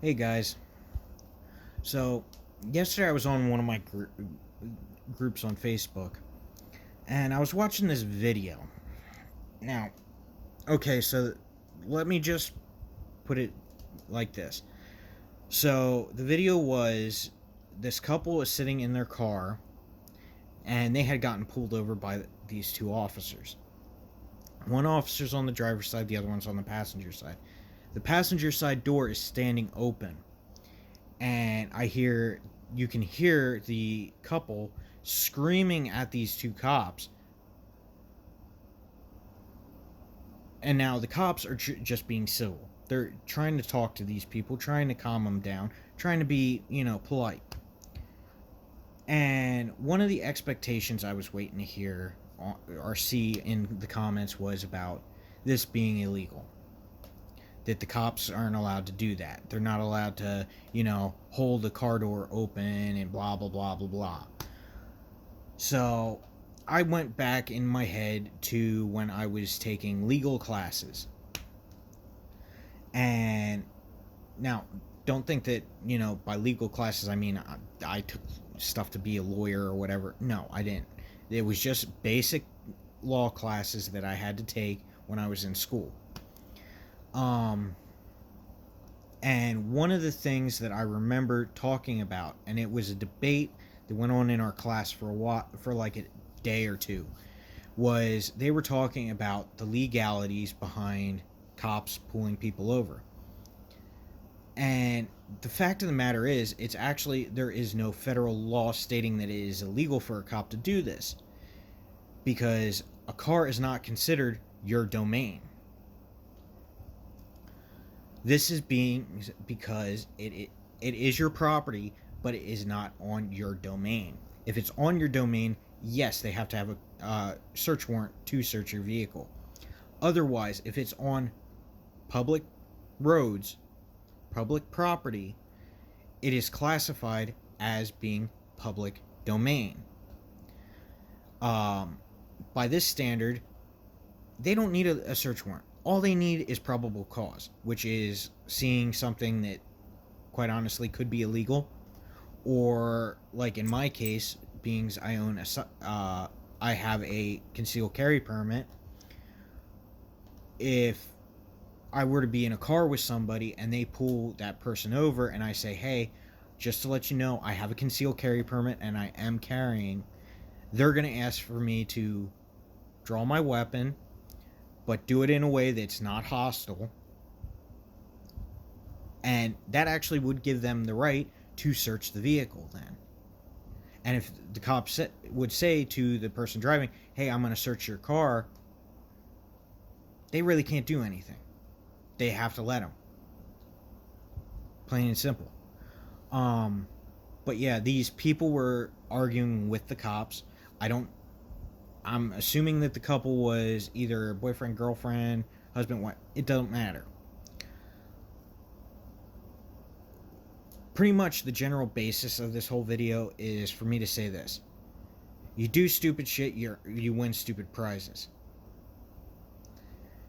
Hey guys. So, yesterday I was on one of my groups on Facebook and I was watching this video. Now, okay, so let me just put it like this. So, the video was this couple was sitting in their car and they had gotten pulled over by these two officers. One officer's on the driver's side, the other one's on the passenger side. The passenger side door is standing open, and you can hear the couple screaming at these two cops. And now the cops are just being civil. They're trying to talk to these people, trying to calm them down, trying to be, polite. And one of the expectations I was waiting to hear or see in the comments was about this being illegal. That the cops aren't allowed to do that. They're not allowed to, hold the car door open and blah, blah, blah, blah, blah. So I went back in my head to when I was taking legal classes. And now, don't think that, by legal classes, I mean, I took stuff to be a lawyer or whatever. No, I didn't. It was just basic law classes that I had to take when I was in school. And one of the things that I remember talking about, and it was a debate that went on in our class for a while, for like a day or two, was they were talking about the legalities behind cops pulling people over. And the fact of the matter is, it's actually, there is no federal law stating that it is illegal for a cop to do this, because a car is not considered your domain. This is being because it is your property, but it is not on your domain. If it's on your domain, yes, they have to have a search warrant to search your vehicle. Otherwise, if it's on public roads, public property, it is classified as being public domain. By this standard, they don't need a search warrant. All they need is probable cause, which is seeing something that, quite honestly, could be illegal, or like in my case, being I have a concealed carry permit. If I were to be in a car with somebody and they pull that person over, and I say, "Hey, just to let you know, I have a concealed carry permit and I am carrying," they're going to ask for me to draw my weapon, but do it in a way that's not hostile. And that actually would give them the right to search the vehicle then. And if the cop would say to the person driving, "Hey, I'm going to search your car," they really can't do anything. They have to let them. Plain and simple. But yeah, these people were arguing with the cops. I'm assuming that the couple was either boyfriend, girlfriend, husband, wife. It doesn't matter. Pretty much the general basis of this whole video is for me to say this. You do stupid shit, you win stupid prizes.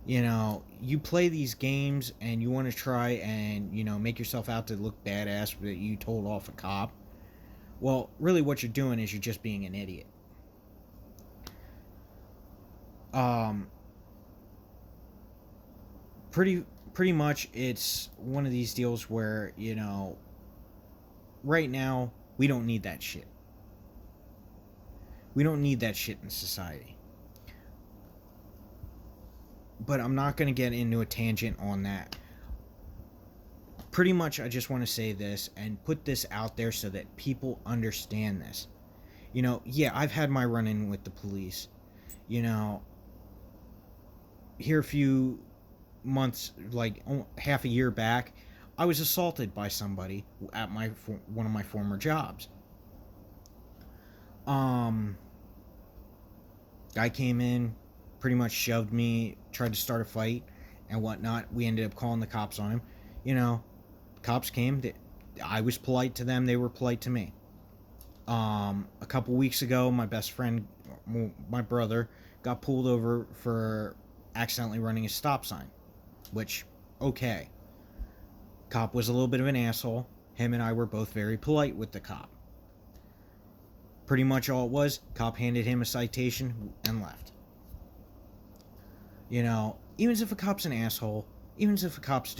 You play these games and you want to try and, make yourself out to look badass that you told off a cop. Well, really what you're doing is you're just being an idiot. Pretty much it's one of these deals where, right now we don't need that shit. We don't need that shit in society. But I'm not going to get into a tangent on that. Pretty much I just want to say this and put this out there so that people understand this. Yeah, I've had my run-in with the police. Here a few months, like half a year back, I was assaulted by somebody at one of my former jobs. Guy came in, pretty much shoved me, tried to start a fight and whatnot. We ended up calling the cops on him. Cops came. I was polite to them. They were polite to me. A couple weeks ago, my best friend, my brother, got pulled over for accidentally running a stop sign, which, okay. Cop was a little bit of an asshole. Him and I were both very polite with the cop. Pretty much all it was, cop handed him a citation and left. You know, even if a cop's an asshole, even if a cop's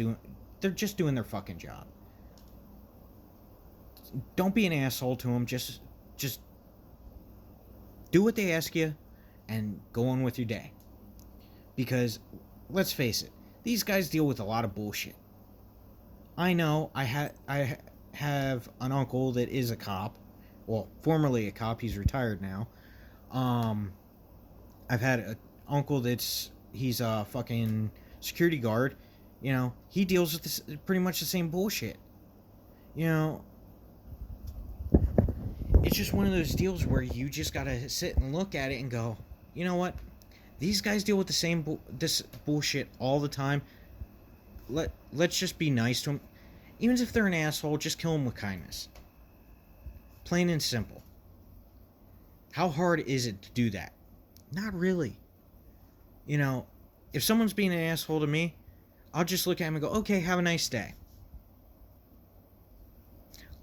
they're just doing their fucking job. Don't be an asshole to them. Just do what they ask you and go on with your day. Because, let's face it, these guys deal with a lot of bullshit. I know I have an uncle that is a cop. Well, formerly a cop. He's retired now. I've had an uncle he's a fucking security guard. You know, he deals with this pretty much the same bullshit. You know, it's just one of those deals where you just gotta sit and look at it and go, you know what? These guys deal with the same this bullshit all the time. Let's just be nice to them. Even if they're an asshole, just kill them with kindness. Plain and simple. How hard is it to do that? Not really. You know, if someone's being an asshole to me, I'll just look at him and go, okay, have a nice day.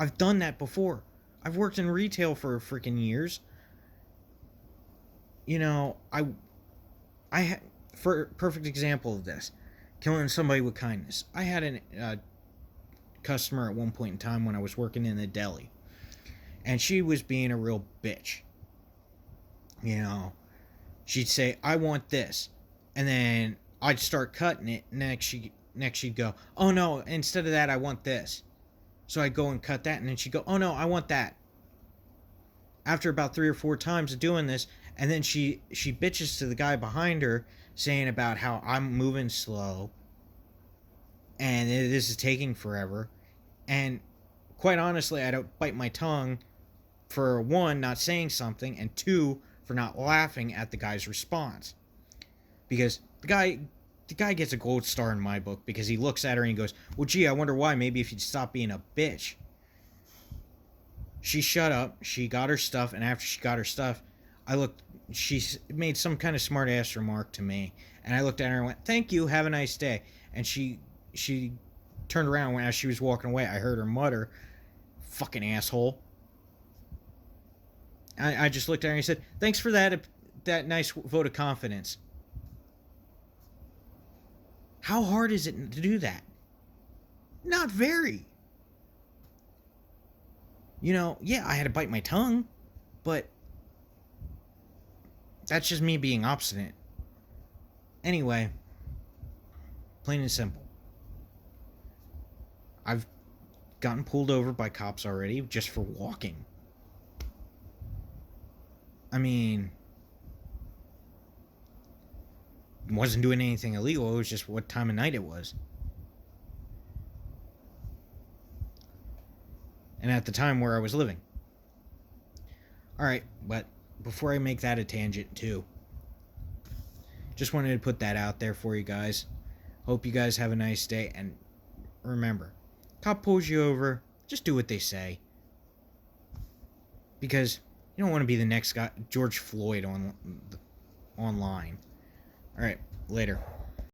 I've done that before. I've worked in retail for freaking years. You know, for a perfect example of this, killing somebody with kindness. I had a customer at one point in time when I was working in the deli, and she was being a real bitch. You know, she'd say, I want this, and then I'd start cutting it, and next she'd go, oh no, instead of that I want this. So I'd go and cut that, and then she'd go, oh no, I want that. After about 3 or 4 times of doing this, and then she bitches to the guy behind her, saying about how I'm moving slow, and this is taking forever. And quite honestly, I don't bite my tongue for 1, not saying something, and 2, for not laughing at the guy's response. Because the guy gets a gold star in my book, because he looks at her and he goes, well, gee, I wonder why. Maybe if you'd stop being a bitch. She shut up. She got her stuff, and after she got her stuff, she made some kind of smart ass remark to me, and I looked at her and went, thank you, have a nice day. And she turned around when as she was walking away, I heard her mutter, fucking asshole. I just looked at her and I said, thanks for that nice vote of confidence. How hard is it to do that? Not very. You know, yeah, I had to bite my tongue, but that's just me being obstinate. Anyway, plain and simple. I've gotten pulled over by cops already just for walking. I mean, wasn't doing anything illegal. It was just what time of night it was. And at the time where I was living. Alright, but before I make that a tangent too, just wanted to put that out there for you guys. Hope you guys have a nice day, and remember, cop pulls you over, just do what they say. Because you don't want to be the next guy, George Floyd online. Alright, later.